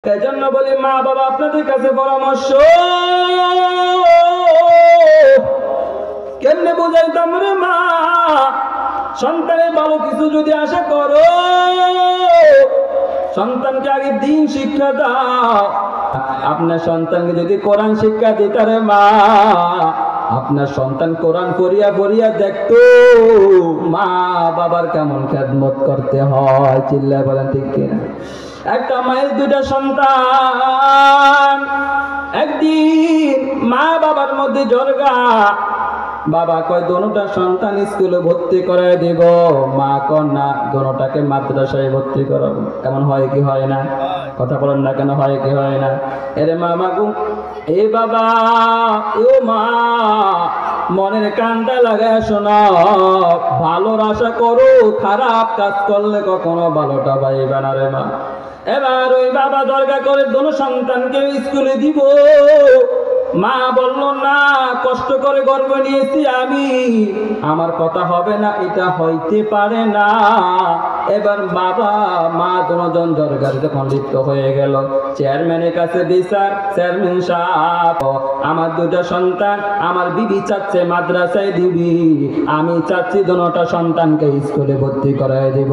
এজন্য বলি মা বাবা আপনাদের কাছে পরামর্শ, কেমনে বুঝাইতাম রে মা, সন্তানের ভালো কিছু যদি আশা করো, সন্তানকে আগে দিন শিক্ষা দাও। আপনার সন্তানকে যদি কোরআন শিক্ষা দিতে রে মা, আপনার সন্তান কোরআন পড়িয়া পড়িয়া দেখতো মা বাবার কেমন খেদমত করতে হয়। চিল্লায় বলেন ঠিক কিনা? একটা মায়ের দুইটা সন্তান, একদিন মা বাবার মধ্যে জরগা। বাবা কয় দোনোটা সন্তান স্কুলে ভর্তি করায় দিব, মা কয় না দোনোটাকে মাদ্রাসায় ভর্তি করাবো। কেমন হয় কি হয় না? কথা বলেন না কেন, হয় কি হয় না? এরে মা মাগু, এ বাবা ও মা, মনের কানটা লাগায় শোনো, ভালোর আশা করো, খারাপ কাজ করলে কখনো ভালোটা পাইবে না রে মা। এবার ওই বাবা দরগা করে দোনো সন্তানকে স্কুলে দিব। মা বলল না, কষ্ট করে গর্ব নিয়েছি আমি, আমার কথা হবে না, এটা হইতে পারে না। এবার বাবা মা দুজন দরগার যখন লিপ্ত হয়ে গেল, চেয়ারম্যানের কাছে বিচার, চেয়ারম্যান সাহেব আমার দুটা সন্তান আমার বিবি চাচ্ছে মাদ্রাসায় দিবি, আমি চাচ্ছি দুটা সন্তানকে স্কুলে ভর্তি করায় দিব।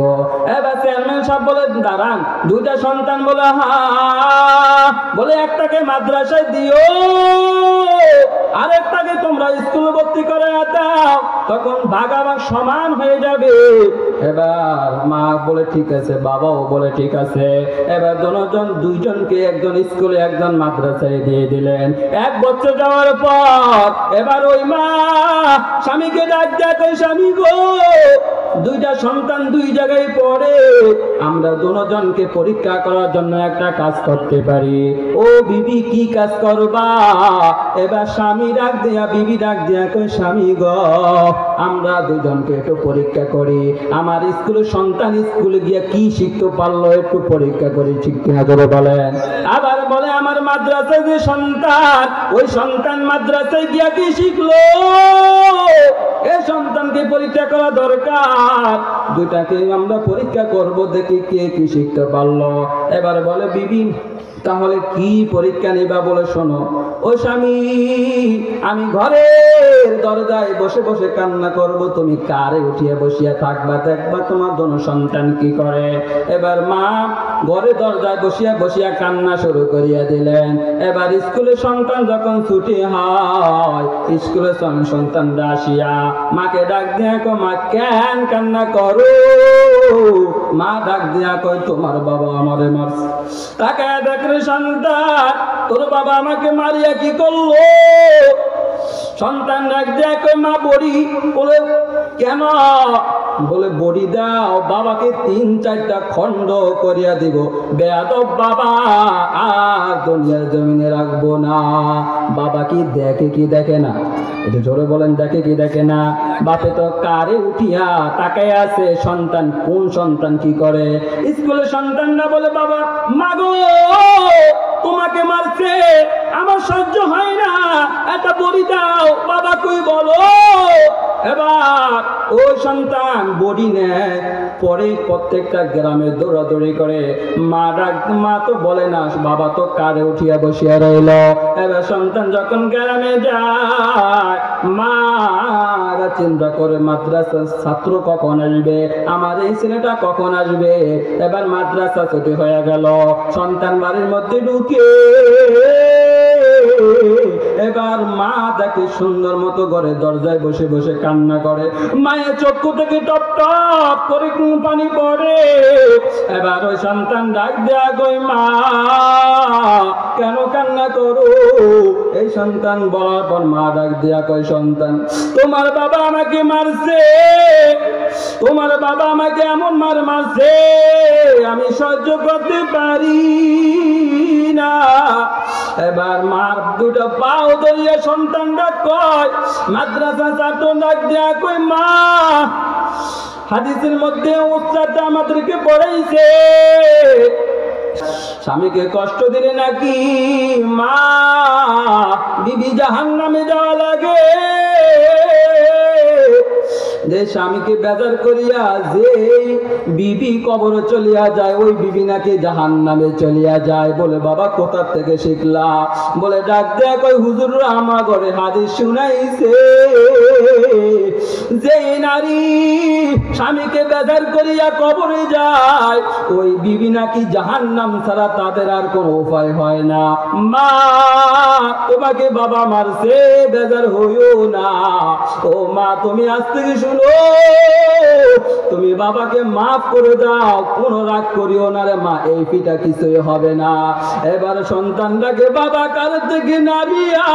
এবার চেয়ারম্যান সাহেব বলে দাঁড়ান, দুইটা সন্তান বলে হ্যাঁ, বলে একটাকে মাদ্রাসায় দিও আরেকটাকে তোমরা স্কুলে ভর্তি করে দাও, তখন ভাগাভাগ সমান হয়ে যাবে। এবার মা বলে ঠিক আছে, বাবাও বলে ঠিক আছে। এবার দুইজনকে একজন স্কুলে একজন মাদ্রাসায় দিয়ে দিলেন। 1 বছর যাওয়ার পর এবার ওই মা স্বামীকে ডাক দেয়, স্বামী গো, দুইটা সন্তান দুই জায়গায় পড়ে, আমরা দুজনকে পরীক্ষা করার জন্য একটা কাজ করতে পারি। ও বিবি কি কাজ করবা? এবার স্বামী ডাক দিয়া, বিবি ডাক দিয়া কই স্বামী গো, আমরা দুজনকে একটু পরীক্ষা করি, আমার স্কুলের সন্তান স্কুলে গিয়া কি শিখতে পারলো একটু পরীক্ষা করি, ঠিক কিনা ধরে বলেন। আবার বলে আমার মাদ্রাসায় যে সন্তান, ওই সন্তান মাদ্রাসায় গিয়া কি শিখলো, এই সন্তানকে পরীক্ষা করা দরকার, দুইটাকে আমরা পরীক্ষা করব, দেখি কে কি শিখতে পারলো। এবার বলে বিবি তাহলে কি পরীক্ষা নিবা? বলে শোনো ও স্বামী, আমি ঘরের দরজায় বসে বসে কান্না করব, তুমি কারে উঠিয়ে বসিয়া থাকবা, দেখবা তোমার দোনো সন্তান কি করে। এবার মা ঘরে দরজায় বসিয়া বসিয়া কান্না শুরু করিয়া দিলেন। এবার স্কুলের সন্তান যখন ছুটি হয়, স্কুলের সন্তানরা আসিয়া মাকে ডাক দিয়া কয় মা কেন কান্না করো? মা ডাক দিয়া কয় তোমার বাবা আমারে মারছে। তাকায় দেখলে সন্তান, তোর বাবা আমাকে মারিয়া কি করলো? সন্তান ডাক দিয়া কয় মা বড়ি। বলে কেন? বলে বড়ি দাও, বাবাকে 3-4টা খণ্ড করিয়া দিব, বেয়াদব বাবা আর দুনিয়ার জমিনে রাখবো না। বাবা কি দেখে কি দেখে না? একটু জোরে বলেন, দেখে কি দেখে না? বাপে তো কারে উঠিয়া তাকায় আছে, সন্তান কোন সন্তান কি করে। স্কুলের সন্তানরা বলে বাবা মাগো তোমাকে মারছে, আমার সহ্য হয় না, একটা বড়ি দাও, বাবা কই বলো। এবার ওই সন্তান বড়ি নেয়, পরে প্রত্যেকটা গ্রামে দৌড়াদৌড়ি করে, মা তো বলে না, বাবা তো কারে উঠিয়া বসিয়া রইল। এবার সন্তান যখন গ্রামে যায়, মা চিন্তা করে মাদ্রাসার ছাত্র কখন আসবে, আমার এই ছেলেটা কখন আসবে। এবার মাদ্রাসা ছুটি হয়ে গেল, সন্তান বাড়ির মধ্যে ঢুকে, এবার মা দেখে সুন্দর মতো ঘরে দরজায় বসে বসে কান্না করে, মায়ের চক্ষু থেকে টপ টপ করে পানি পড়ে। এবার ওই সন্তান ডাক দেয়া কই মা কেন কান্না করো? এই সন্তান বলার পর মা ডাক দেয়া কই সন্তান তোমার বাবা আমাকে মারছে, তোমার বাবা আমাকে এমন মারছে আমি সহ্য করতে পারি না। এবার মার দুটো পাও ধরিয়া সন্তানটা কয় মাদ্রাসা ছাত্র ডাক দেয়া কই মা হাদিসের মধ্যে উস্তাদটা আমাদেরকে পড়াইছে, স্বামীকে কষ্ট দিলে নাকি মা বিবি জাহান্নামে যাওয়া লাগে। যে স্বামীকে বেজার করিয়া যে বিবি কবরে চলিয়া যায়, ওই বিবি নাকি জাহান্নামে চলিয়া যায়। বলে বাবা কোথা থেকে শিখলা? বলে ডাক দেয়া কই হুজুর আমার ঘরে হাদিস শুনাইছে, যে নারী স্বামীকে বেজার করিয়া কবরে যায়, ওই বিবি নাকি জাহান্নাম ছাড়া তাদের আর কোনো উপায় হয় না। মা তোমাকে বাবা মারছে, বেজার হইও না। ও মা তুমি আজ থেকে শুনো, তুমি বাবাকে মাফ করে দাও, কোনো রাগ করিও না রে মা, এই পিতা কিছুই হবে না। এবার সন্তানটাকে বাবা কাল থেকে নামিয়া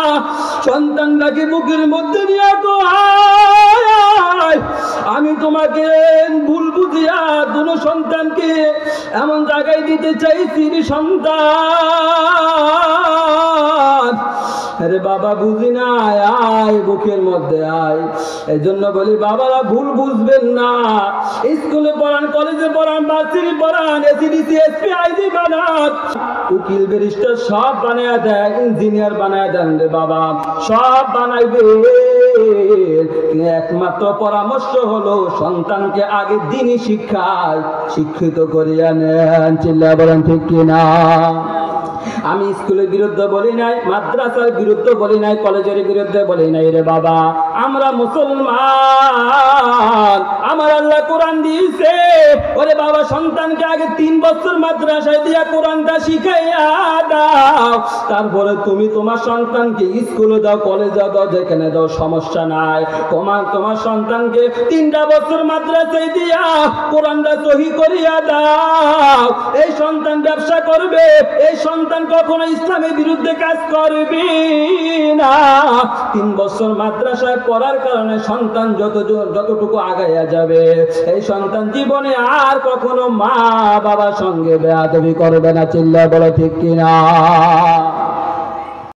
সন্তানটাকে বুকের মধ্যে নিয়ে আমি তোমাকে ভুল বুঝিয়া দুনো সন্তানকে এমন জায়গায় দিতে চাইছি সন্তান, আরে বাবা বুঝি না, আয় বুকের মধ্যে আয়। এই জন্য বলি বাবারা ভুল বুঝবেন না। স্কুলে পড়ান, কলেজে পড়ান, ভার্সিটি পড়ান, এসিডিসি, এসপি, আইজি বানান, উকিল ব্যারিস্টার সব বানায় দেয়, ইঞ্জিনিয়ার বানায় দেন রে বাবা, সব বানাইবে। একমাত্র পরামর্শ হলো সন্তানকে আগে দ্বীনি শিক্ষায় শিক্ষিত করিয়া নেন। চিল্লা বলেন ঠিক কিনা? আমি স্কুলের বিরুদ্ধে বলি নাই, মাদ্রাসার বিরুদ্ধে বলি নাই, কলেজের বিরুদ্ধে বলি নাই রে বাবা। আমরা মুসলমান, আমার আল্লাহ কোরআন দিয়েছে। ওরে বাবা সন্তানকে আগে 3 বছর মাদ্রাসায় দিয়া কোরআনটা শিখাইয়া দাও, তারপরে তুমি তোমার সন্তানকে স্কুলে দাও, কলেজে দাও, যেখানে দাও সমস্যা নাই। তোমার সন্তানকে 3টা বছর মাদ্রাসায় দিয়া কোরআনটা সহি করিয়া দাও। এই সন্তান ব্যবসা করবে, এই সন্তান কখনো ইসলামের বিরুদ্ধে কাজ করবে না। 3 বছর মাদ্রাসায় পড়ার কারণে সন্তান যতটুকু আগাইয়া যাবে, এই সন্তান জীবনে আর কখনো মা বাবার সঙ্গে বেয়াদবি করবে না। চিল্লা বলো ঠিক কিনা?